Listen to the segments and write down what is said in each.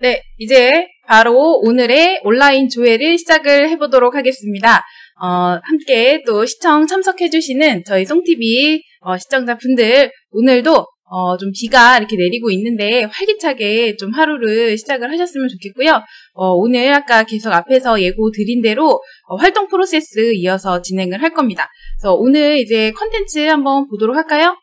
네, 이제 바로 오늘의 온라인 조회를 시작을 해보도록 하겠습니다. 함께 또 시청 참석해주시는 저희 송TV 시청자분들, 오늘도 좀 비가 이렇게 내리고 있는데 활기차게 좀 하루를 시작을 하셨으면 좋겠고요. 오늘 아까 계속 앞에서 예고 드린 대로 활동 프로세스 이어서 진행을 할 겁니다. 그래서 오늘 이제 컨텐츠 한번 보도록 할까요?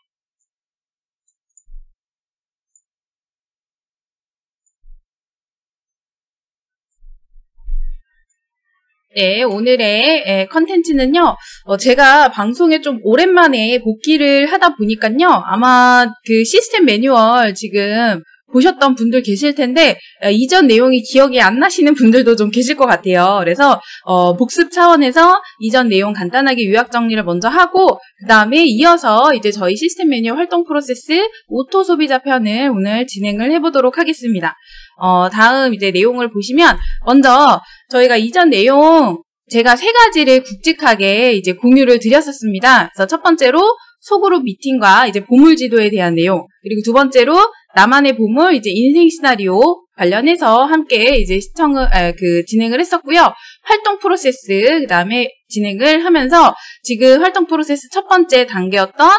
네, 오늘의 컨텐츠는요, 제가 방송에 좀 오랜만에 복귀를 하다 보니까요, 아마 그 시스템 매뉴얼 지금 보셨던 분들 계실 텐데, 이전 내용이 기억이 안 나시는 분들도 좀 계실 것 같아요. 그래서, 복습 차원에서 이전 내용 간단하게 요약 정리를 먼저 하고, 그 다음에 이어서 이제 저희 시스템 매뉴얼 활동 프로세스 오토 소비자 편을 오늘 진행을 해보도록 하겠습니다. 다음 이제 내용을 보시면, 먼저 저희가 이전 내용 제가 3가지를 굵직하게 이제 공유를 드렸었습니다. 그래서 첫 번째로 소그룹 미팅과 이제 보물 지도에 대한 내용, 그리고 두 번째로 나만의 보물 이제 인생 시나리오 관련해서 함께 이제 진행을 했었고요. 활동 프로세스 그다음에 진행을 하면서 지금 활동 프로세스 첫 번째 단계였던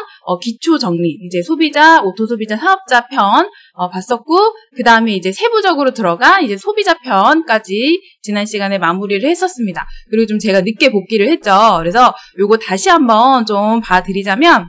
기초 정리, 이제 소비자, 오토 소비자, 사업자 편 봤었고, 그 다음에 이제 세부적으로 들어가 이제 소비자 편까지 지난 시간에 마무리를 했었습니다. 그리고 좀 제가 늦게 복귀를 했죠. 그래서 요거 다시 한번 좀 봐드리자면,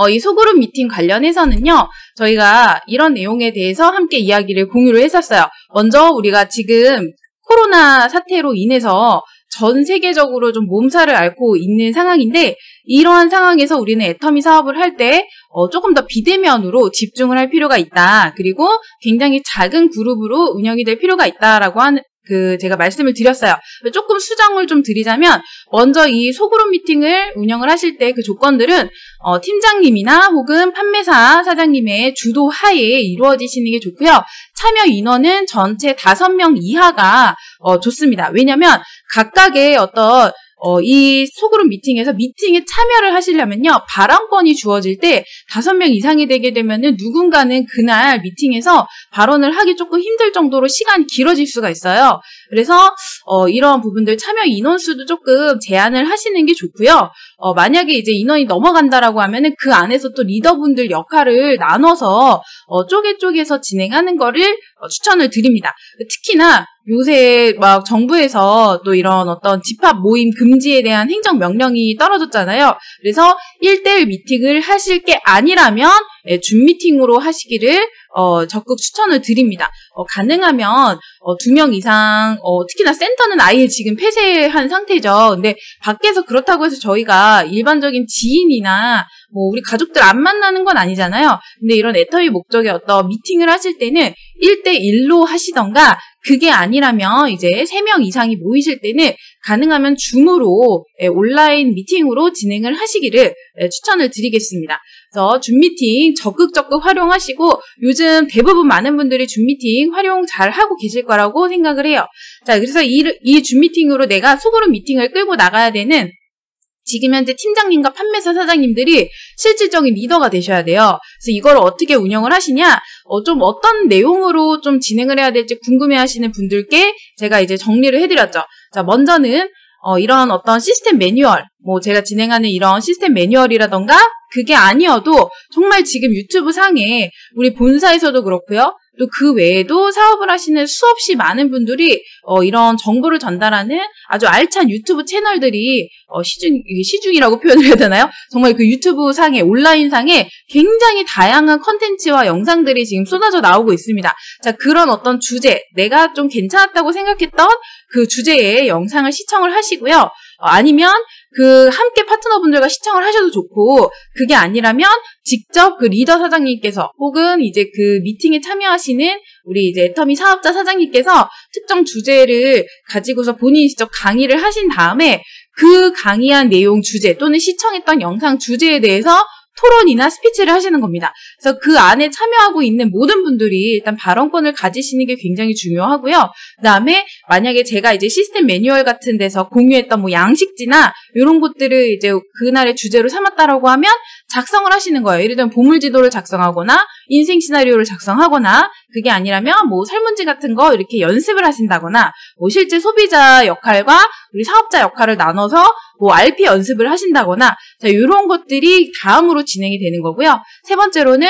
이 소그룹 미팅 관련해서는요, 저희가 이런 내용에 대해서 함께 이야기를 공유를 했었어요. 먼저 우리가 지금 코로나 사태로 인해서 전 세계적으로 좀 몸살을 앓고 있는 상황인데, 이러한 상황에서 우리는 애터미 사업을 할 때 조금 더 비대면으로 집중을 할 필요가 있다. 그리고 굉장히 작은 그룹으로 운영이 될 필요가 있다라고 제가 말씀을 드렸어요. 조금 수정을 좀 드리자면, 먼저 이 소그룹 미팅을 운영을 하실 때 그 조건들은 팀장님이나 혹은 판매사 사장님의 주도 하에 이루어지시는 게 좋고요. 참여 인원은 전체 5명 이하가 좋습니다. 왜냐면 각각의 이 소그룹 미팅에서 미팅에 참여를 하시려면요, 발언권이 주어질 때 5명 이상이 되게 되면은 누군가는 그날 미팅에서 발언을 하기 조금 힘들 정도로 시간이 길어질 수가 있어요. 그래서 이런 부분들 참여 인원수도 조금 제한을 하시는 게 좋고요. 만약에 이제 인원이 넘어간다라고 하면은 그 안에서 또 리더분들 역할을 나눠서 쪼개서 진행하는 거를 추천을 드립니다. 특히나 요새 막 정부에서 또 이런 어떤 집합 모임 금지에 대한 행정 명령이 떨어졌잖아요. 그래서 1대1 미팅을 하실 게 아니라면 줌 미팅으로 하시기를 적극 추천을 드립니다. 가능하면 2명 이상, 특히나 센터는 아예 지금 폐쇄한 상태죠. 근데 밖에서 그렇다고 해서 저희가 일반적인 지인이나 뭐 우리 가족들 안 만나는 건 아니잖아요. 근데 이런 애터미 목적의 어떤 미팅을 하실 때는 1대1로 하시던가, 그게 아니라면 이제 3명 이상이 모이실 때는 가능하면 줌으로 온라인 미팅으로 진행을 하시기를 추천을 드리겠습니다. 그래서 줌 미팅 적극 활용하시고, 요즘 대부분 많은 분들이 줌 미팅 활용 잘 하고 계실 거라고 생각을 해요. 자, 그래서 이 줌 미팅으로 내가 소그룹 미팅을 끌고 나가야 되는 지금 현재 팀장님과 판매사 사장님들이 실질적인 리더가 되셔야 돼요. 그래서 이걸 어떻게 운영을 하시냐, 좀 어떤 내용으로 좀 진행을 해야 될지 궁금해 하시는 분들께 제가 이제 정리를 해드렸죠. 자, 먼저는 이런 어떤 시스템 매뉴얼, 뭐 제가 진행하는 이런 시스템 매뉴얼이라던가, 그게 아니어도 정말 지금 유튜브 상에 우리 본사에서도 그렇고요, 또 그 외에도 사업을 하시는 수없이 많은 분들이 이런 정보를 전달하는 아주 알찬 유튜브 채널들이 시중이라고 표현을 해야 되나요? 정말 그 유튜브 상에, 온라인 상에 굉장히 다양한 컨텐츠와 영상들이 지금 쏟아져 나오고 있습니다. 자, 그런 어떤 주제, 내가 좀 괜찮았다고 생각했던 그 주제의 영상을 시청을 하시고요. 아니면 함께 파트너분들과 시청을 하셔도 좋고, 그게 아니라면 직접 그 리더 사장님께서 혹은 이제 그 미팅에 참여하시는 우리 이제 애터미 사업자 사장님께서 특정 주제를 가지고서 본인이 직접 강의를 하신 다음에 그 강의한 내용 주제 또는 시청했던 영상 주제에 대해서 토론이나 스피치를 하시는 겁니다. 그래서 그 안에 참여하고 있는 모든 분들이 일단 발언권을 가지시는 게 굉장히 중요하고요. 그다음에 만약에 제가 이제 시스템 매뉴얼 같은 데서 공유했던 뭐 양식지나 이런 것들을 이제 그날의 주제로 삼았다라고 하면 작성을 하시는 거예요. 예를 들면 보물 지도를 작성하거나 인생 시나리오를 작성하거나 그게 아니라면 뭐 설문지 같은 거 이렇게 연습을 하신다거나 뭐 실제 소비자 역할과 우리 사업자 역할을 나눠서 뭐 RP 연습을 하신다거나 자, 이런 것들이 다음으로 진행이 되는 거고요. 세 번째로는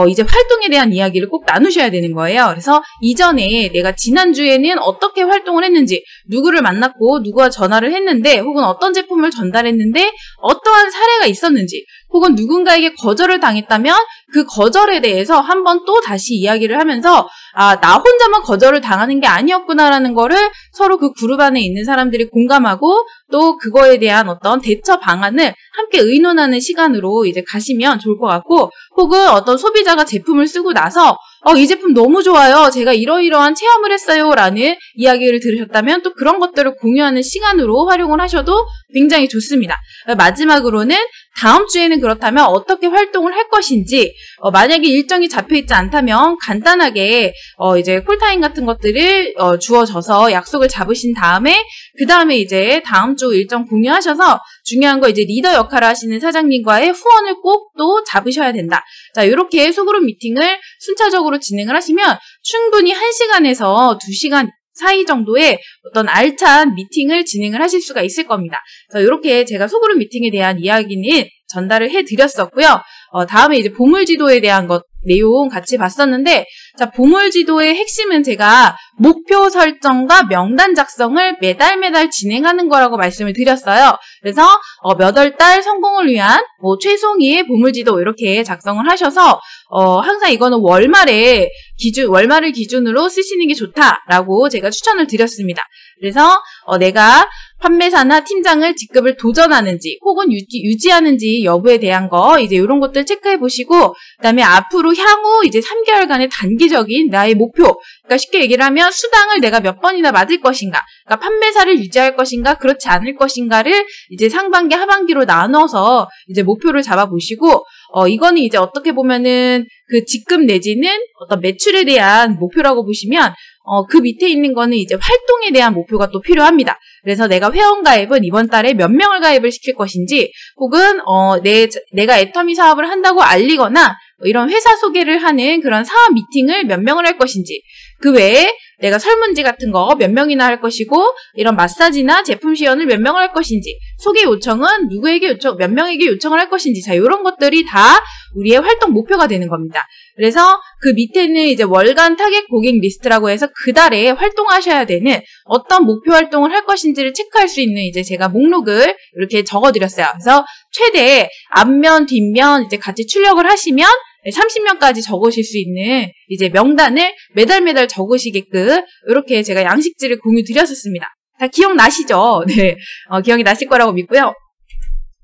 이제 활동에 대한 이야기를 꼭 나누셔야 되는 거예요. 그래서 이전에 내가 지난주에는 어떻게 활동을 했는지, 누구를 만났고 누구와 전화를 했는데 혹은 어떤 제품을 전달했는데 어떠한 사례가 있었는지 혹은 누군가에게 거절을 당했다면 그 거절에 대해서 한번 또 다시 이야기를 하면서 나 혼자만 거절을 당하는 게 아니었구나라는 거를 서로 그 그룹 안에 있는 사람들이 공감하고 또 그거에 대한 어떤 대처 방안을 함께 의논하는 시간으로 이제 가시면 좋을 것 같고 혹은 어떤 소비자가 제품을 쓰고 나서 이 제품 너무 좋아요. 제가 이러이러한 체험을 했어요. 라는 이야기를 들으셨다면 또 그런 것들을 공유하는 시간으로 활용을 하셔도 굉장히 좋습니다. 마지막으로는 다음 주에는 그렇다면 어떻게 활동을 할 것인지 만약에 일정이 잡혀있지 않다면 간단하게 이제 콜타임 같은 것들을 주어져서 약속을 잡으신 다음에 그 다음에 이제 다음 주 일정 공유하셔서 중요한 거 이제 리더 역할을 하시는 사장님과의 후원을 꼭 또 잡으셔야 된다. 자, 이렇게 소그룹 미팅을 순차적으로 진행을 하시면 충분히 1시간에서 2시간 사이 정도의 어떤 알찬 미팅을 진행을 하실 수가 있을 겁니다. 그래서 이렇게 제가 소그룹 미팅에 대한 이야기는 전달을 해드렸었고요. 다음에 이제 보물지도에 대한 내용 같이 봤었는데, 자, 보물지도의 핵심은 제가 목표 설정과 명단 작성을 매달 진행하는 거라고 말씀을 드렸어요. 그래서 몇 월 달 성공을 위한 최송이의 보물지도 이렇게 작성을 하셔서 항상 이거는 월말을 기준으로 쓰시는 게 좋다라고 제가 추천을 드렸습니다. 그래서 내가 판매사나 팀장을 직급을 도전하는지 혹은 유지하는지 여부에 대한 거 이제 이런 것들 체크해 보시고 그다음에 앞으로 향후 이제 3개월간의 단기적인 나의 목표, 그러니까 쉽게 얘기를 하면 수당을 내가 몇 번이나 받을 것인가, 그러니까 판매사를 유지할 것인가 그렇지 않을 것인가를 이제 상반기 하반기로 나눠서 이제 목표를 잡아 보시고 이거는 이제 어떻게 보면은 그 직급 내지는 어떤 매출에 대한 목표라고 보시면 그 밑에 있는 거는 이제 활동에 대한 목표가 또 필요합니다. 그래서 내가 회원 가입은 이번 달에 몇 명을 가입을 시킬 것인지 혹은 내가 애터미 사업을 한다고 알리거나 이런 회사 소개를 하는 그런 사업 미팅을 몇 명을 할 것인지, 그 외에 내가 설문지 같은 거 몇 명이나 할 것이고 이런 마사지나 제품 시연을 몇 명을 할 것인지, 소개 요청은 몇 명에게 요청을 할 것인지, 자, 이런 것들이 다 우리의 활동 목표가 되는 겁니다. 그래서 그 밑에는 이제 월간 타겟 고객 리스트라고 해서 그 달에 활동하셔야 되는 어떤 목표 활동을 할 것인지를 체크할 수 있는 이제 제가 목록을 이렇게 적어드렸어요. 그래서 최대 앞면, 뒷면 이제 같이 출력을 하시면 30명까지 적으실 수 있는 이제 명단을 매달 적으시게끔 이렇게 제가 양식지를 공유 드렸었습니다. 다 기억나시죠? 네, 기억이 나실 거라고 믿고요.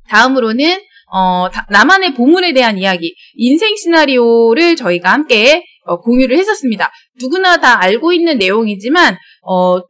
다음으로는 나만의 보물에 대한 이야기, 인생 시나리오를 저희가 함께 공유를 했었습니다. 누구나 다 알고 있는 내용이지만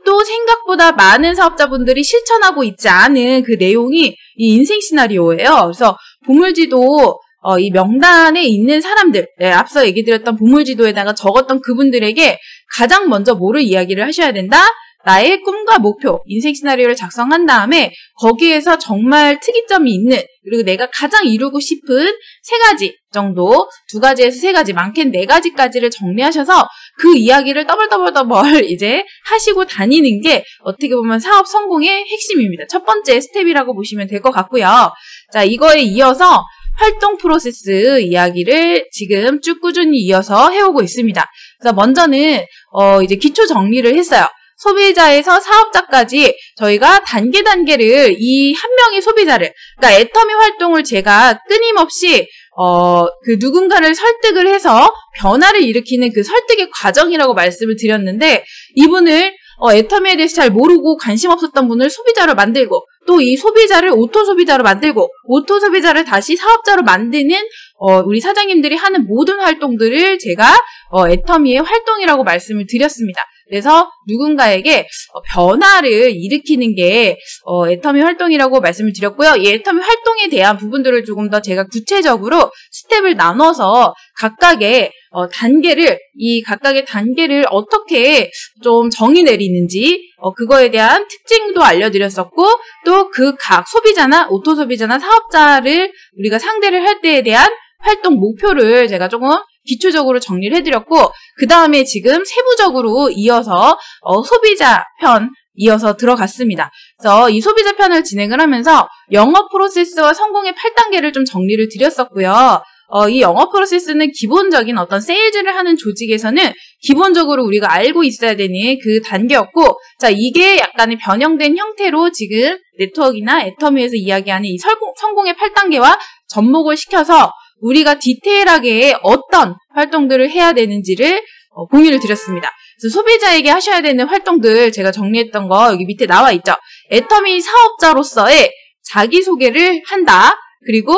또 생각보다 많은 사업자분들이 실천하고 있지 않은 그 내용이 이 인생 시나리오예요. 그래서 보물지도 이 명단에 있는 사람들, 앞서 얘기 드렸던 보물지도에다가 적었던 그분들에게 가장 먼저 뭐를 이야기를 하셔야 된다? 나의 꿈과 목표, 인생 시나리오를 작성한 다음에 거기에서 정말 특이점이 있는, 그리고 내가 가장 이루고 싶은 3가지 정도, 2가지에서 3가지, 많게는 4가지까지를 정리하셔서 그 이야기를 더블 이제 하시고 다니는 게 어떻게 보면 사업 성공의 핵심입니다. 첫 번째 스텝이라고 보시면 될 것 같고요. 자, 이거에 이어서 활동 프로세스 이야기를 지금 쭉 꾸준히 이어서 해오고 있습니다. 그래서 먼저는 이제 기초 정리를 했어요. 소비자에서 사업자까지 저희가 단계를 이 한 명의 소비자를, 그러니까 애터미 활동을 제가 끊임없이 그 누군가를 설득을 해서 변화를 일으키는 그 설득의 과정이라고 말씀을 드렸는데, 이분을 애터미에 대해서 잘 모르고 관심 없었던 분을 소비자로 만들고, 또 이 소비자를 오토 소비자로 만들고, 오토 소비자를 다시 사업자로 만드는 우리 사장님들이 하는 모든 활동들을 제가 애터미의 활동이라고 말씀을 드렸습니다. 그래서 누군가에게 변화를 일으키는 게 애터미 활동이라고 말씀을 드렸고요. 이 애터미 활동에 대한 부분들을 조금 더 제가 구체적으로 스텝을 나눠서 각각의 단계를 어떻게 좀 정의 내리는지 그거에 대한 특징도 알려드렸었고, 또 그 각 소비자나 오토 소비자나 사업자를 우리가 상대를 할 때에 대한 활동 목표를 제가 조금 기초적으로 정리를 해드렸고, 그 다음에 지금 세부적으로 이어서 소비자 편 이어서 들어갔습니다. 그래서 이 소비자 편을 진행을 하면서 영업 프로세스와 성공의 8단계를 좀 정리를 드렸었고요. 이 영업 프로세스는 기본적인 어떤 세일즈를 하는 조직에서는 기본적으로 우리가 알고 있어야 되는 그 단계였고, 자, 이게 약간의 변형된 형태로 지금 네트워크나 애터미에서 이야기하는 이 성공의 8단계와 접목을 시켜서 우리가 디테일하게 어떤 활동들을 해야 되는지를 공유를 드렸습니다. 그래서 소비자에게 하셔야 되는 활동들 제가 정리했던 거 여기 밑에 나와 있죠. 애터미 사업자로서의 자기소개를 한다. 그리고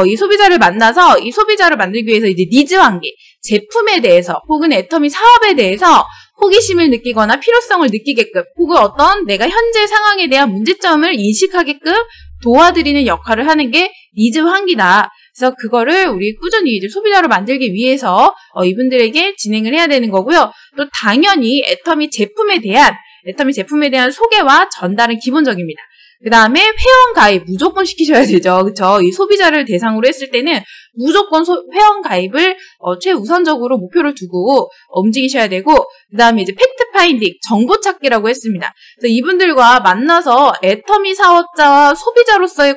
이 소비자를 만나서 이 소비자를 만들기 위해서 이제 니즈 관계, 제품에 대해서 혹은 애터미 사업에 대해서 호기심을 느끼거나 필요성을 느끼게끔, 혹은 어떤 내가 현재 상황에 대한 문제점을 인식하게끔 도와드리는 역할을 하는 게 니즈 환기다. 그래서 그거를 우리 꾸준히 이제 소비자로 만들기 위해서 이분들에게 진행을 해야 되는 거고요. 또 당연히 애터미 제품에 대한 소개와 전달은 기본적입니다. 그 다음에 회원 가입 무조건 시키셔야 되죠. 그쵸? 이 소비자를 대상으로 했을 때는 무조건 회원 가입을 최우선적으로 목표를 두고 움직이셔야 되고, 그 다음에 이제 팩트 파인딩, 정보 찾기라고 했습니다. 그래서 이분들과 만나서 애터미 사업자와 소비자로서의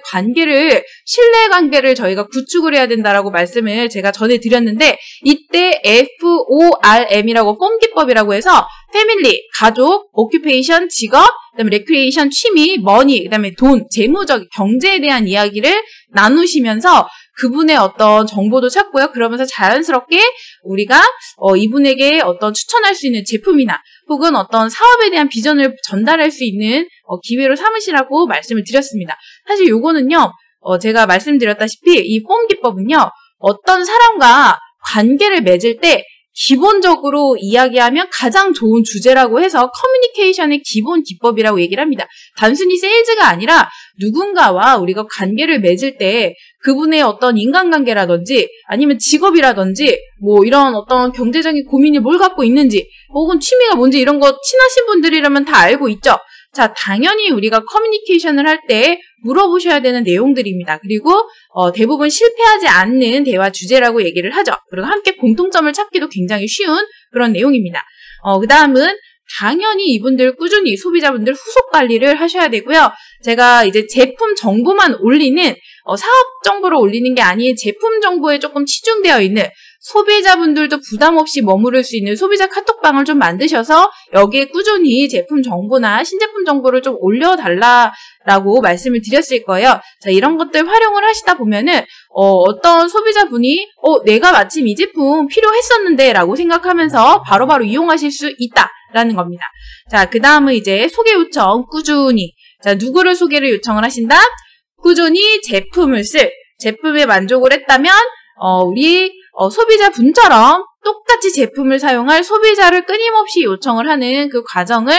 신뢰 관계를 저희가 구축을 해야 된다라고 말씀을 제가 전에 드렸는데, 이때 FORM이라고 폼 기법이라고 해서 패밀리, 가족, 오큐페이션, 직업, 그다음에 레크리에이션, 취미, 머니, 그다음에 돈, 재무적, 경제에 대한 이야기를 나누시면서 그분의 어떤 정보도 찾고요. 그러면서 자연스럽게 우리가 이분에게 어떤 추천할 수 있는 제품이나 혹은 어떤 사업에 대한 비전을 전달할 수 있는 기회로 삼으시라고 말씀을 드렸습니다. 사실 요거는요, 제가 말씀드렸다시피 이 폼 기법은요, 어떤 사람과 관계를 맺을 때 기본적으로 이야기하면 가장 좋은 주제라고 해서 커뮤니케이션의 기본 기법이라고 얘기를 합니다. 단순히 세일즈가 아니라 누군가와 우리가 관계를 맺을 때 그분의 어떤 인간관계라든지 아니면 직업이라든지 뭐 이런 어떤 경제적인 고민이 뭘 갖고 있는지 혹은 취미가 뭔지 이런 거 친하신 분들이라면 다 알고 있죠. 자, 당연히 우리가 커뮤니케이션을 할 때 물어보셔야 되는 내용들입니다. 그리고 대부분 실패하지 않는 대화 주제라고 얘기를 하죠. 그리고 함께 공통점을 찾기도 굉장히 쉬운 그런 내용입니다. 그 다음은 당연히 이분들 꾸준히 소비자분들 후속 관리를 하셔야 되고요. 제가 이제 제품 정보만 올리는 사업 정보를 올리는 게 아닌 제품 정보에 조금 치중되어 있는 소비자분들도 부담 없이 머무를 수 있는 소비자 카톡방을 좀 만드셔서 여기에 꾸준히 제품 정보나 신제품 정보를 좀 올려달라라고 말씀을 드렸을 거예요. 자, 이런 것들 활용을 하시다 보면은 어떤 소비자분이 내가 마침 이 제품 필요했었는데 라고 생각하면서 바로바로 이용하실 수 있다라는 겁니다. 자, 그 다음은 이제 소개 요청 꾸준히. 자, 누구를 소개를 요청을 하신다? 꾸준히 제품에 만족을 했다면 우리 소비자분처럼 똑같이 제품을 사용할 소비자를 끊임없이 요청을 하는 그 과정을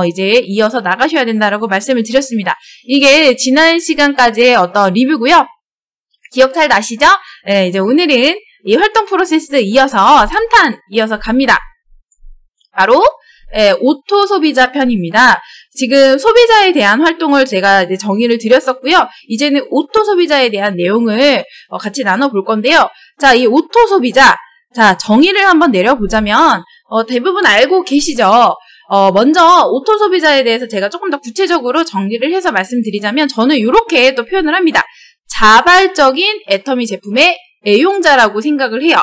이제 이어서 나가셔야 된다라고 말씀을 드렸습니다. 이게 지난 시간까지의 어떤 리뷰고요. 기억 잘 나시죠? 네, 이제 오늘은 이 활동 프로세스 이어서 3탄 이어서 갑니다. 바로 오토 소비자 편입니다. 지금 소비자에 대한 활동을 제가 이제 정의를 드렸었고요. 이제는 오토 소비자에 대한 내용을 같이 나눠볼 건데요. 자, 이 오토 소비자. 자, 정의를 한번 내려보자면, 대부분 알고 계시죠? 먼저 오토 소비자에 대해서 제가 조금 더 구체적으로 정리를 해서 말씀드리자면, 저는 이렇게 또 표현을 합니다. 자발적인 애터미 제품의 애용자라고 생각을 해요.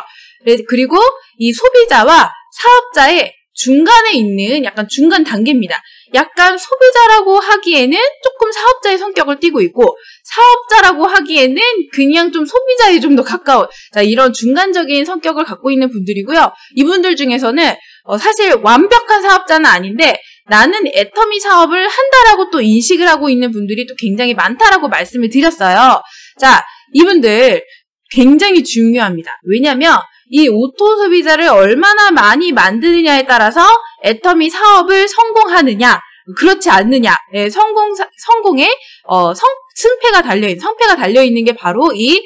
그리고 이 소비자와 사업자의 중간에 있는 약간 중간 단계입니다. 약간 소비자라고 하기에는 조금 사업자의 성격을 띠고 있고 사업자라고 하기에는 그냥 좀 소비자에 좀 더 가까운 자, 이런 중간적인 성격을 갖고 있는 분들이고요. 이분들 중에서는 사실 완벽한 사업자는 아닌데 나는 애터미 사업을 한다라고 또 인식을 하고 있는 분들이 또 굉장히 많다라고 말씀을 드렸어요. 자, 이분들 굉장히 중요합니다. 왜냐면 이 오토 소비자를 얼마나 많이 만드느냐에 따라서 애터미 사업을 성공하느냐, 그렇지 않느냐, 예, 성공의 승패가 달려있는 게 바로 이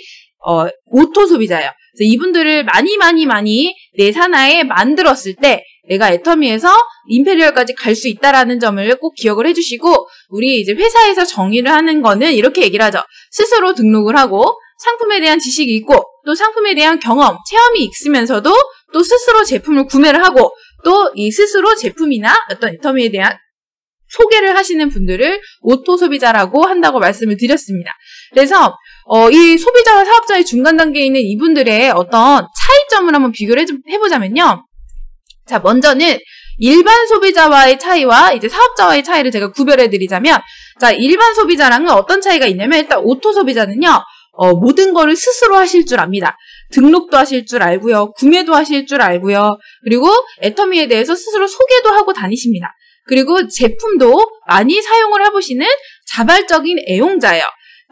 오토 소비자예요. 그래서 이분들을 많이 내 산하에 만들었을 때 내가 애터미에서 임페리얼까지 갈 수 있다라는 점을 꼭 기억을 해주시고, 우리 이제 회사에서 정의를 하는 거는 이렇게 얘기를 하죠. 스스로 등록을 하고 상품에 대한 지식이 있고 또 상품에 대한 경험, 체험이 있으면서도 또 스스로 제품을 구매를 하고 또 이 스스로 제품이나 어떤 애터미에 대한 소개를 하시는 분들을 오토 소비자라고 한다고 말씀을 드렸습니다. 그래서 이 소비자와 사업자의 중간 단계에 있는 이분들의 어떤 차이점을 한번 비교를 해보자면요. 자, 먼저는 일반 소비자와의 차이와 이제 사업자와의 차이를 제가 구별해드리자면, 자, 일반 소비자랑은 어떤 차이가 있냐면, 일단 오토 소비자는요, 모든 거를 스스로 하실 줄 압니다. 등록도 하실 줄 알고요, 구매도 하실 줄 알고요, 그리고 애터미에 대해서 스스로 소개도 하고 다니십니다. 그리고 제품도 많이 사용을 해보시는 자발적인 애용자예요.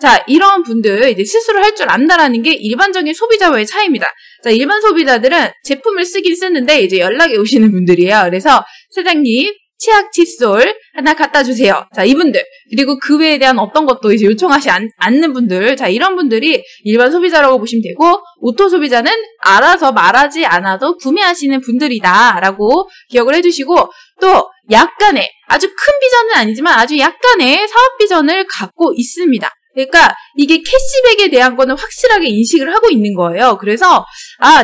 자, 이런 분들 이제 스스로 할 줄 안다라는 게 일반적인 소비자와의 차이입니다. 자, 일반 소비자들은 제품을 쓰긴 쓰는데 이제 연락이 오시는 분들이에요. 그래서 사장님, 치약 칫솔 하나 갖다 주세요. 자, 이분들. 그리고 그 외에 대한 어떤 것도 이제 요청하지 않는 분들. 자, 이런 분들이 일반 소비자라고 보시면 되고, 오토 소비자는 알아서 말하지 않아도 구매하시는 분들이다라고 기억을 해주시고, 또 약간의, 아주 큰 비전은 아니지만 아주 약간의 사업 비전을 갖고 있습니다. 그러니까 이게 캐시백에 대한 거는 확실하게 인식을 하고 있는 거예요. 그래서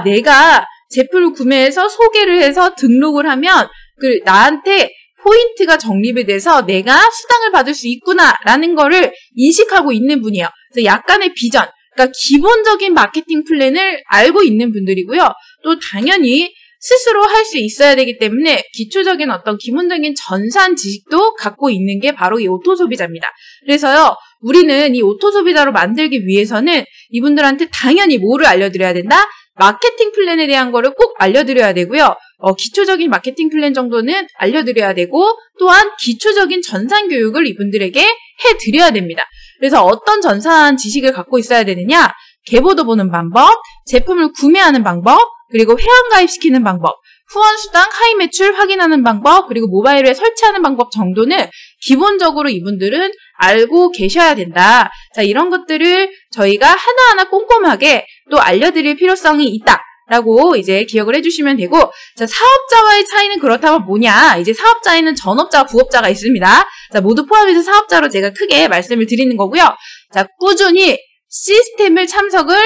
내가 제품을 구매해서 소개를 해서 등록을 하면 나한테 포인트가 적립이 돼서 내가 수당을 받을 수 있구나라는 거를 인식하고 있는 분이에요. 그래서 약간의 비전, 그러니까 기본적인 마케팅 플랜을 알고 있는 분들이고요. 또 당연히 스스로 할 수 있어야 되기 때문에 기초적인 어떤 기본적인 전산 지식도 갖고 있는 게 바로 이 오토 소비자입니다. 그래서요, 우리는 이 오토 소비자로 만들기 위해서는 이분들한테 당연히 뭐를 알려드려야 된다? 마케팅 플랜에 대한 거를 꼭 알려드려야 되고요. 기초적인 마케팅 플랜 정도는 알려드려야 되고, 또한 기초적인 전산 교육을 이분들에게 해드려야 됩니다. 그래서 어떤 전산 지식을 갖고 있어야 되느냐? 계보도 보는 방법, 제품을 구매하는 방법, 그리고 회원가입시키는 방법, 후원수당 하이 매출 확인하는 방법, 그리고 모바일에 설치하는 방법 정도는 기본적으로 이분들은 알고 계셔야 된다. 자, 이런 것들을 저희가 하나하나 꼼꼼하게 또 알려드릴 필요성이 있다라고 이제 기억을 해주시면 되고, 자, 사업자와의 차이는 그렇다면 뭐냐? 이제 사업자에는 전업자와 부업자가 있습니다. 자, 모두 포함해서 사업자로 제가 크게 말씀을 드리는 거고요. 자, 꾸준히 시스템을 참석을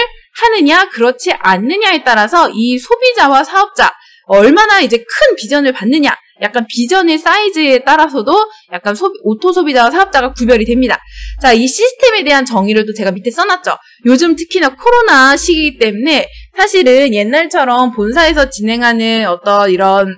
하느냐, 그렇지 않느냐에 따라서 이 소비자와 사업자, 얼마나 이제 큰 비전을 받느냐, 약간 비전의 사이즈에 따라서도 약간 오토 소비자와 사업자가 구별이 됩니다. 자, 이 시스템에 대한 정의를 또 제가 밑에 써놨죠. 요즘 특히나 코로나 시기이기 때문에 사실은 옛날처럼 본사에서 진행하는 어떤 이런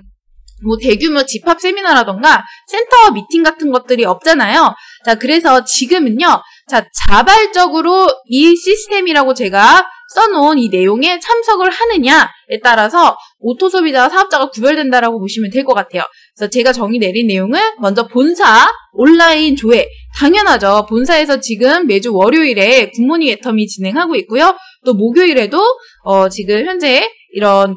뭐 대규모 집합 세미나라던가 센터 미팅 같은 것들이 없잖아요. 자, 그래서 지금은요, 자, 자발적으로 이 시스템이라고 제가 써놓은 이 내용에 참석을 하느냐에 따라서 오토 소비자와 사업자가 구별된다라고 보시면 될 것 같아요. 그래서 제가 정의 내린 내용은 먼저 본사 온라인 조회, 당연하죠. 본사에서 지금 매주 월요일에 굿모닝 애터미 진행하고 있고요. 또 목요일에도 지금 현재 이런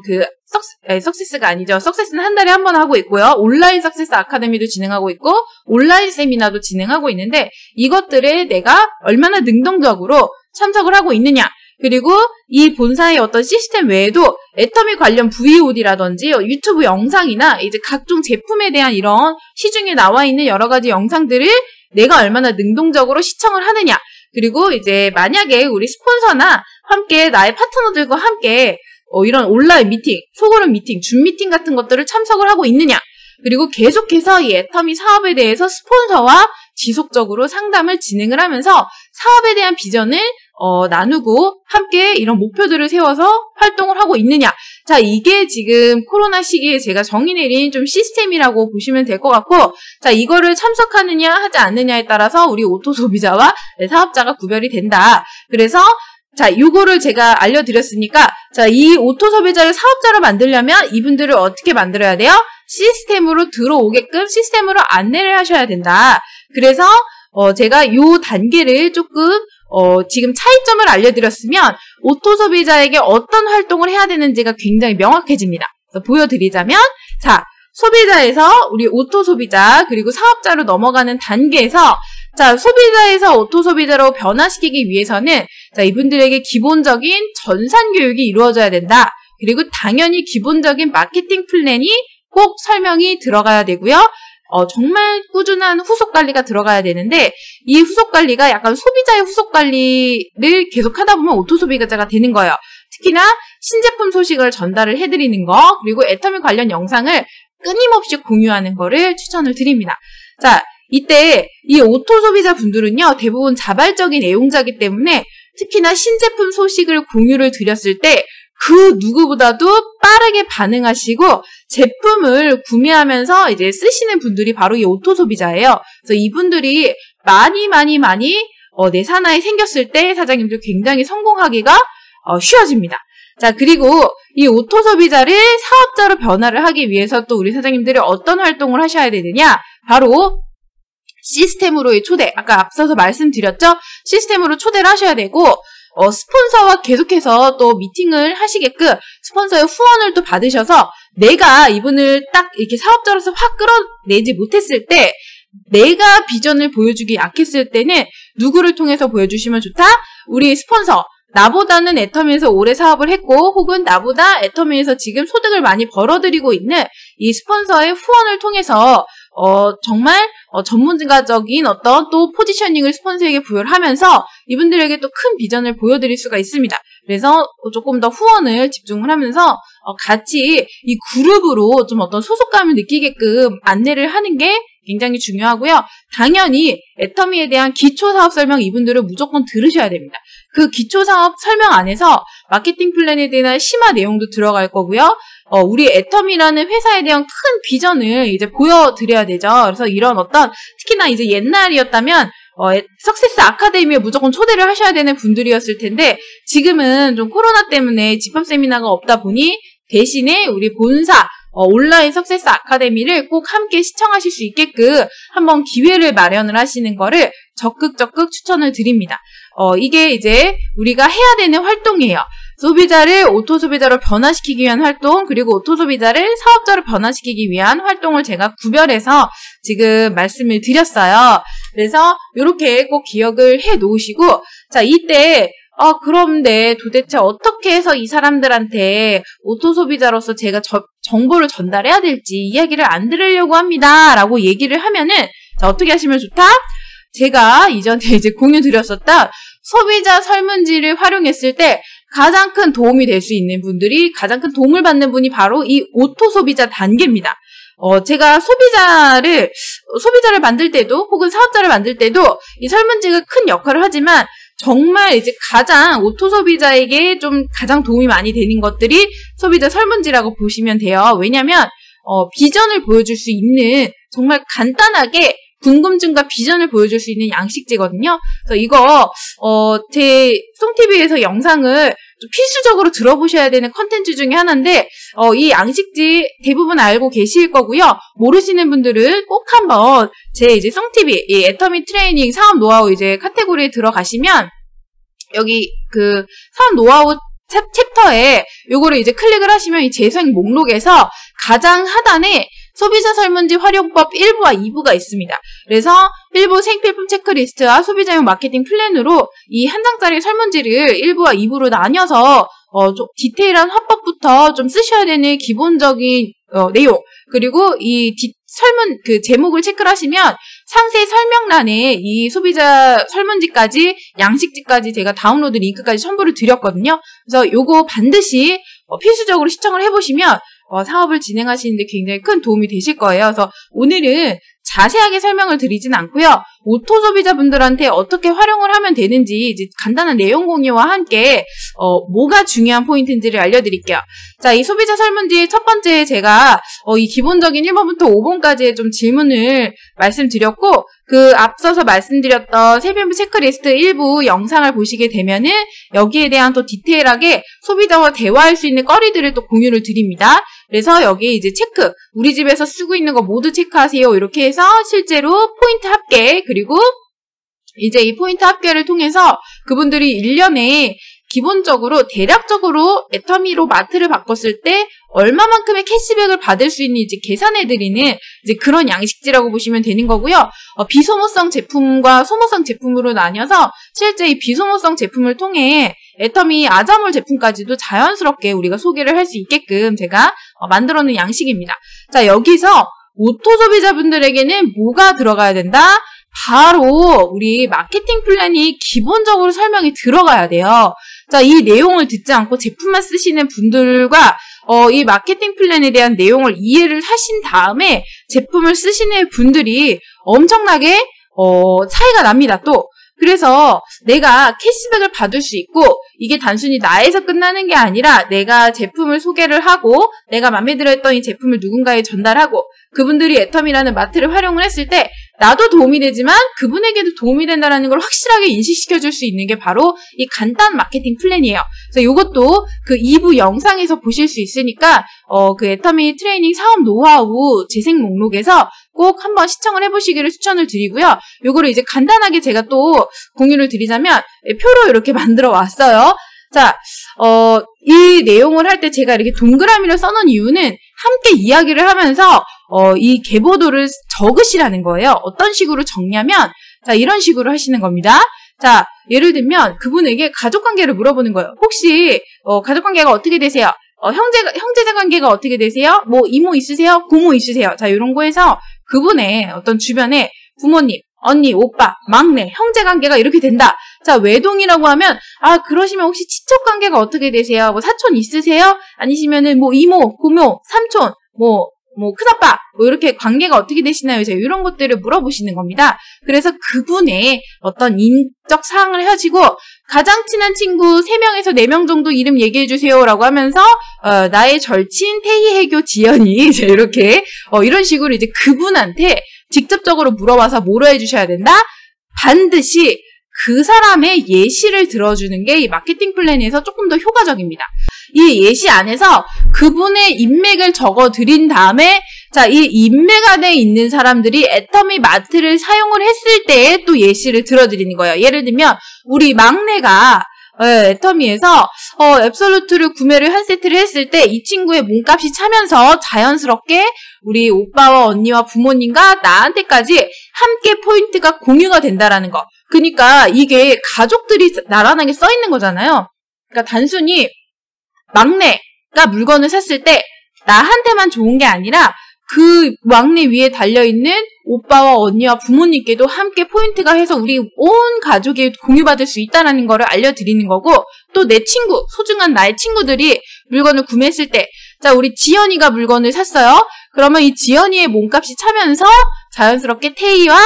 석세스가 아니죠. 석세스는 한 달에 한 번 하고 있고요. 온라인 석세스 아카데미도 진행하고 있고 온라인 세미나도 진행하고 있는데, 이것들에 내가 얼마나 능동적으로 참석을 하고 있느냐, 그리고 이 본사의 어떤 시스템 외에도 애터미 관련 VOD라든지 유튜브 영상이나 이제 각종 제품에 대한 이런 시중에 나와 있는 여러 가지 영상들을 내가 얼마나 능동적으로 시청을 하느냐, 그리고 이제 만약에 우리 스폰서나 함께 나의 파트너들과 함께 이런 온라인 미팅, 소그룹 미팅, 줌 미팅 같은 것들을 참석을 하고 있느냐, 그리고 계속해서 이 애터미 사업에 대해서 스폰서와 지속적으로 상담을 진행을 하면서 사업에 대한 비전을 나누고 함께 이런 목표들을 세워서 활동을 하고 있느냐. 자, 이게 지금 코로나 시기에 제가 정의 내린 좀 시스템이라고 보시면 될 것 같고, 자, 이거를 참석하느냐 하지 않느냐에 따라서 우리 오토 소비자와 사업자가 구별이 된다. 그래서 자, 요거를 제가 알려드렸으니까, 자, 이 오토 소비자를 사업자로 만들려면 이분들을 어떻게 만들어야 돼요? 시스템으로 들어오게끔 시스템으로 안내를 하셔야 된다. 그래서 제가 요 단계를 조금 지금 차이점을 알려드렸으면 오토 소비자에게 어떤 활동을 해야 되는지가 굉장히 명확해집니다. 그래서 보여드리자면, 자, 소비자에서 우리 오토 소비자 그리고 사업자로 넘어가는 단계에서 자, 소비자에서 오토 소비자로 변화시키기 위해서는 자, 이분들에게 기본적인 전산 교육이 이루어져야 된다. 그리고 당연히 기본적인 마케팅 플랜이 꼭 설명이 들어가야 되고요. 정말 꾸준한 후속 관리가 들어가야 되는데 이 후속 관리가 약간 소비자의 후속 관리를 계속 하다 보면 오토 소비자가 되는 거예요. 특히나 신제품 소식을 전달을 해드리는 거 그리고 애터미 관련 영상을 끊임없이 공유하는 거를 추천을 드립니다. 자, 이때 이 오토 소비자 분들은요 대부분 자발적인 애용자이기 때문에 특히나 신제품 소식을 공유를 드렸을 때 그 누구보다도 빠르게 반응하시고 제품을 구매하면서 이제 쓰시는 분들이 바로 이 오토 소비자예요. 그래서 이분들이 많이 내 산하에 생겼을 때 사장님들 굉장히 성공하기가 쉬워집니다. 자, 그리고 이 오토 소비자를 사업자로 변화를 하기 위해서 또 우리 사장님들이 어떤 활동을 하셔야 되느냐? 바로 시스템으로의 초대. 아까 앞서서 말씀드렸죠? 시스템으로 초대를 하셔야 되고 스폰서와 계속해서 또 미팅을 하시게끔 스폰서의 후원을 또 받으셔서 내가 이분을 딱 이렇게 사업자로서 확 끌어내지 못했을 때 내가 비전을 보여주기 약했을 때는 누구를 통해서 보여주시면 좋다? 우리 스폰서. 나보다는 애터미에서 오래 사업을 했고 혹은 나보다 애터미에서 지금 소득을 많이 벌어들이고 있는 이 스폰서의 후원을 통해서 정말 전문가적인 어떤 또 포지셔닝을 스폰서에게 부여를 하면서 이분들에게 또 큰 비전을 보여드릴 수가 있습니다. 그래서 조금 더 후원을 집중을 하면서 같이 이 그룹으로 좀 어떤 소속감을 느끼게끔 안내를 하는 게 굉장히 중요하고요. 당연히 애터미에 대한 기초사업 설명 이분들은 무조건 들으셔야 됩니다. 그 기초사업 설명 안에서 마케팅 플랜에 대한 심화 내용도 들어갈 거고요. 우리 애터미라는 회사에 대한 큰 비전을 이제 보여드려야 되죠. 그래서 이런 어떤 특히나 이제 옛날이었다면 석세스 아카데미에 무조건 초대를 하셔야 되는 분들이었을 텐데 지금은 좀 코로나 때문에 집합 세미나가 없다 보니 대신에 우리 본사 온라인 석세스 아카데미를 꼭 함께 시청하실 수 있게끔 한번 기회를 마련을 하시는 거를 적극 추천을 드립니다. 이게 이제 우리가 해야 되는 활동이에요. 소비자를 오토 소비자로 변화시키기 위한 활동, 그리고 오토 소비자를 사업자로 변화시키기 위한 활동을 제가 구별해서 지금 말씀을 드렸어요. 그래서 이렇게 꼭 기억을 해 놓으시고, 자, 이때 그런데 도대체 어떻게 해서 이 사람들한테 오토 소비자로서 제가 정보를 전달해야 될지 이야기를 안 들으려고 합니다. 라고 얘기를 하면은, 자, 어떻게 하시면 좋다? 제가 이전에 이제 공유 드렸었던 소비자 설문지를 활용했을 때 가장 큰 도움이 될 수 있는 분들이 가장 큰 도움을 받는 분이 바로 이 오토 소비자 단계입니다. 제가 소비자를 만들 때도 혹은 사업자를 만들 때도 이 설문지가 큰 역할을 하지만 정말 이제 가장 오토 소비자에게 좀 가장 도움이 많이 되는 것들이 소비자 설문지라고 보시면 돼요. 왜냐면 비전을 보여줄 수 있는 정말 간단하게 궁금증과 비전을 보여줄 수 있는 양식지거든요. 그래서 이거 제 송TV에서 영상을 좀 필수적으로 들어보셔야 되는 컨텐츠 중에 하나인데 이 양식지 대부분 알고 계실 거고요. 모르시는 분들은 꼭 한번 제 이제 송TV 이 애터미 트레이닝 사업 노하우 이제 카테고리에 들어가시면 여기 그 사업 노하우 챕터에 요거를 이제 클릭을 하시면 이 재생 목록에서 가장 하단에 소비자 설문지 활용법 1부와 2부가 있습니다. 그래서 1부 생필품 체크리스트와 소비자용 마케팅 플랜으로 이 한 장짜리 설문지를 1부와 2부로 나뉘어서 좀 디테일한 화법부터 좀 쓰셔야 되는 기본적인 내용, 그리고 이 설문 그 제목을 체크를 하시면 상세 설명란에 이 소비자 설문지까지 양식지까지 제가 다운로드 링크까지 첨부를 드렸거든요. 그래서 요거 반드시 필수적으로 시청을 해보시면 사업을 진행하시는데 굉장히 큰 도움이 되실 거예요. 그래서 오늘은 자세하게 설명을 드리진 않고요. 오토 소비자분들한테 어떻게 활용을 하면 되는지 이제 간단한 내용 공유와 함께 뭐가 중요한 포인트인지를 알려드릴게요. 자, 이 소비자 설문지 첫 번째 제가 이 기본적인 1번부터 5번까지의 좀 질문을 말씀드렸고 그 앞서서 말씀드렸던 세밀품 체크리스트 1부 영상을 보시게 되면은 여기에 대한 또 디테일하게 소비자와 대화할 수 있는 거리들을 또 공유를 드립니다. 그래서 여기 이제 체크, 우리 집에서 쓰고 있는 거 모두 체크하세요. 이렇게 해서 실제로 포인트 합계, 그리고 이제 이 포인트 합계를 통해서 그분들이 1년에 기본적으로 대략적으로 애터미로 마트를 바꿨을 때 얼마만큼의 캐시백을 받을 수 있는지 계산해드리는 이제 그런 양식지라고 보시면 되는 거고요. 비소모성 제품과 소모성 제품으로 나뉘어서 실제 이 비소모성 제품을 통해 애터미 아자몰 제품까지도 자연스럽게 우리가 소개를 할 수 있게끔 제가 만들어 놓은 양식입니다. 자, 여기서 오토 소비자분들에게는 뭐가 들어가야 된다? 바로 우리 마케팅 플랜이 기본적으로 설명이 들어가야 돼요. 자, 이 내용을 듣지 않고 제품만 쓰시는 분들과 이 마케팅 플랜에 대한 내용을 이해를 하신 다음에 제품을 쓰시는 분들이 엄청나게 차이가 납니다. 또 그래서 내가 캐시백을 받을 수 있고 이게 단순히 나에서 끝나는 게 아니라 내가 제품을 소개를 하고 내가 마음에 들어 했던 이 제품을 누군가에 전달하고 그분들이 애터미라는 마트를 활용을 했을 때 나도 도움이 되지만 그분에게도 도움이 된다는 걸 확실하게 인식시켜줄 수 있는 게 바로 이 간단 마케팅 플랜이에요. 그래서 이것도 그 2부 영상에서 보실 수 있으니까 그 애터미 트레이닝 사업 노하우 재생 목록에서 꼭 한번 시청을 해보시기를 추천을 드리고요. 요거를 이제 간단하게 제가 또 공유를 드리자면 표로 이렇게 만들어 왔어요. 자, 이 내용을 할 때 제가 이렇게 동그라미를 써놓은 이유는 함께 이야기를 하면서 이 계보도를 적으시라는 거예요. 어떤 식으로 적냐면 자, 이런 식으로 하시는 겁니다. 자, 예를 들면 그분에게 가족관계를 물어보는 거예요. 혹시 가족관계가 어떻게 되세요? 형제자 관계가 어떻게 되세요? 뭐 이모 있으세요? 고모 있으세요? 자, 이런 거 해서 그분의 어떤 주변에 부모님, 언니, 오빠, 막내, 형제 관계가 이렇게 된다. 자, 외동이라고 하면 그러시면 혹시 친척 관계가 어떻게 되세요? 뭐 사촌 있으세요? 아니시면은 뭐 이모, 고모, 삼촌, 뭐 큰아빠, 뭐 이렇게 관계가 어떻게 되시나요? 이제 이런 것들을 물어보시는 겁니다. 그래서 그분의 어떤 인적 사항을 해가지고 가장 친한 친구 3명에서 4명 정도 이름 얘기해주세요 라고 하면서 나의 절친, 태희, 해교, 지연이 이제 이렇게 이런 식으로 이제 그분한테 직접적으로 물어봐서 뭐로 해주셔야 된다? 반드시 그 사람의 예시를 들어주는 게 이 마케팅 플랜에서 조금 더 효과적입니다. 이 예시 안에서 그분의 인맥을 적어드린 다음에 자, 이 인맥 안에 있는 사람들이 애터미 마트를 사용을 했을 때 또 예시를 들어드리는 거예요. 예를 들면 우리 막내가 애터미에서 앱솔루트를 구매를 한 세트를 했을 때 이 친구의 몸값이 차면서 자연스럽게 우리 오빠와 언니와 부모님과 나한테까지 함께 포인트가 공유가 된다라는 거. 그러니까 이게 가족들이 나란하게 써 있는 거잖아요. 그러니까 단순히 막내가 물건을 샀을 때 나한테만 좋은 게 아니라 그 막내 위에 달려있는 오빠와 언니와 부모님께도 함께 포인트가 해서 우리 온 가족이 공유받을 수 있다는 거를 알려드리는 거고 또 내 친구, 소중한 나의 친구들이 물건을 구매했을 때 자, 우리 지연이가 물건을 샀어요. 그러면 이 지연이의 몸값이 차면서 자연스럽게 태희와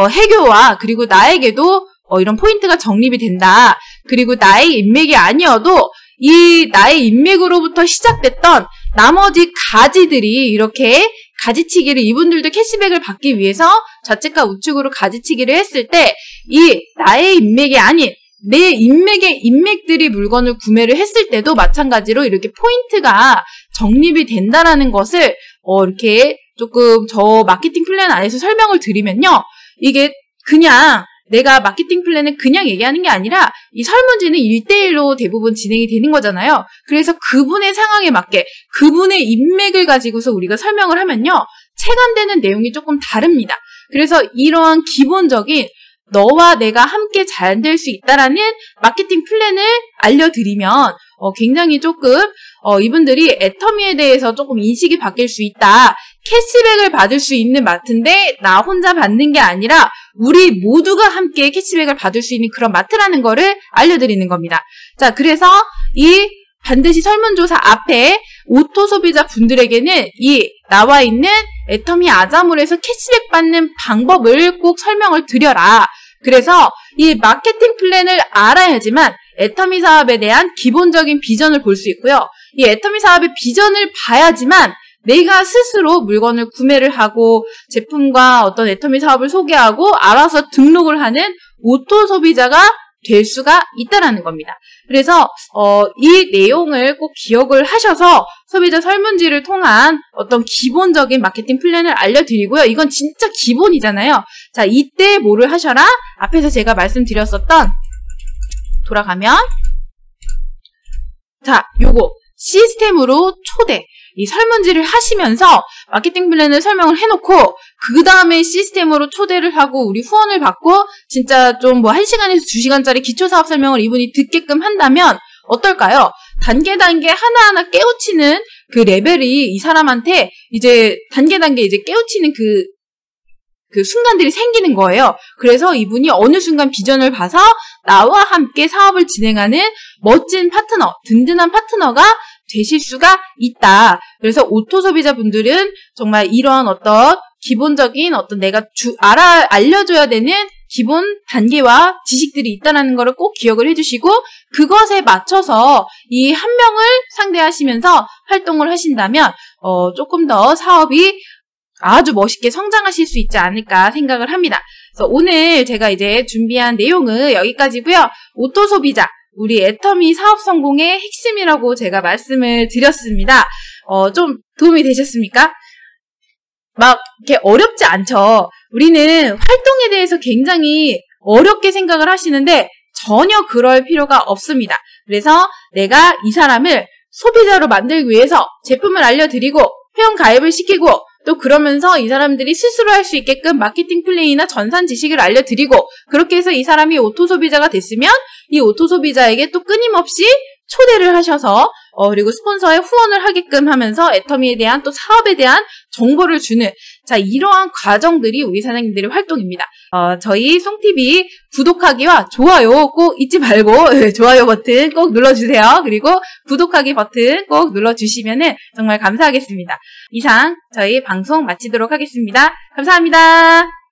해교와 그리고 나에게도 이런 포인트가 적립이 된다. 그리고 나의 인맥이 아니어도 이 나의 인맥으로부터 시작됐던 나머지 가지들이 이렇게 가지치기를 이분들도 캐시백을 받기 위해서 좌측과 우측으로 가지치기를 했을 때 이 나의 인맥이 아닌 내 인맥의 인맥들이 물건을 구매를 했을 때도 마찬가지로 이렇게 포인트가 적립이 된다라는 것을 이렇게 조금 저 마케팅 플랜 안에서 설명을 드리면요. 이게 그냥 내가 마케팅 플랜을 그냥 얘기하는 게 아니라 이 설문지는 1대1로 대부분 진행이 되는 거잖아요. 그래서 그분의 상황에 맞게 그분의 인맥을 가지고서 우리가 설명을 하면요. 체감되는 내용이 조금 다릅니다. 그래서 이러한 기본적인 너와 내가 함께 잘 될 수 있다라는 마케팅 플랜을 알려드리면 굉장히 조금 이분들이 애터미에 대해서 조금 인식이 바뀔 수 있다. 캐시백을 받을 수 있는 마트인데 나 혼자 받는 게 아니라 우리 모두가 함께 캐시백을 받을 수 있는 그런 마트라는 거를 알려드리는 겁니다. 자, 그래서 이 반드시 설문조사 앞에 오토 소비자 분들에게는 이 나와 있는 애터미 아자몰에서 캐시백 받는 방법을 꼭 설명을 드려라. 그래서 이 마케팅 플랜을 알아야지만 애터미 사업에 대한 기본적인 비전을 볼 수 있고요. 이 애터미 사업의 비전을 봐야지만 내가 스스로 물건을 구매를 하고 제품과 어떤 애터미 사업을 소개하고 알아서 등록을 하는 오토 소비자가 될 수가 있다라는 겁니다. 그래서 이 내용을 꼭 기억을 하셔서 소비자 설문지를 통한 어떤 기본적인 마케팅 플랜을 알려드리고요. 이건 진짜 기본이잖아요. 자, 이때 뭐를 하셔라? 앞에서 제가 말씀드렸었던 돌아가면 자, 요거 시스템으로 초대. 이 설문지를 하시면서 마케팅 플랜을 설명을 해놓고 그 다음에 시스템으로 초대를 하고 우리 후원을 받고 진짜 좀 뭐 1시간에서 2시간짜리 기초사업 설명을 이분이 듣게끔 한다면 어떨까요? 단계 하나하나 깨우치는 그 레벨이 이 사람한테 이제 단계 이제 깨우치는 그 순간들이 생기는 거예요. 그래서 이분이 어느 순간 비전을 봐서 나와 함께 사업을 진행하는 멋진 파트너, 든든한 파트너가 되실 수가 있다. 그래서 오토 소비자분들은 정말 이런 어떤 기본적인 어떤 내가 알려줘야 되는 기본 단계와 지식들이 있다는 것을 꼭 기억을 해주시고 그것에 맞춰서 이 한 명을 상대하시면서 활동을 하신다면 조금 더 사업이 아주 멋있게 성장하실 수 있지 않을까 생각을 합니다. 그래서 오늘 제가 이제 준비한 내용은 여기까지고요. 오토 소비자, 우리 애터미 사업 성공의 핵심이라고 제가 말씀을 드렸습니다. 좀 도움이 되셨습니까? 막 이렇게 어렵지 않죠. 우리는 활동에 대해서 굉장히 어렵게 생각을 하시는데 전혀 그럴 필요가 없습니다. 그래서 내가 이 사람을 소비자로 만들기 위해서 제품을 알려드리고 회원 가입을 시키고 또 그러면서 이 사람들이 스스로 할 수 있게끔 마케팅 플랜이나 전산 지식을 알려드리고 그렇게 해서 이 사람이 오토 소비자가 됐으면 이 오토 소비자에게 또 끊임없이 초대를 하셔서 그리고 스폰서에 후원을 하게끔 하면서 애터미에 대한 또 사업에 대한 정보를 주는 자 이러한 과정들이 우리 사장님들의 활동입니다. 저희 송TV 구독하기와 좋아요 꼭 잊지 말고 좋아요 버튼 꼭 눌러주세요. 그리고 구독하기 버튼 꼭 눌러주시면은 정말 감사하겠습니다. 이상 저희 방송 마치도록 하겠습니다. 감사합니다.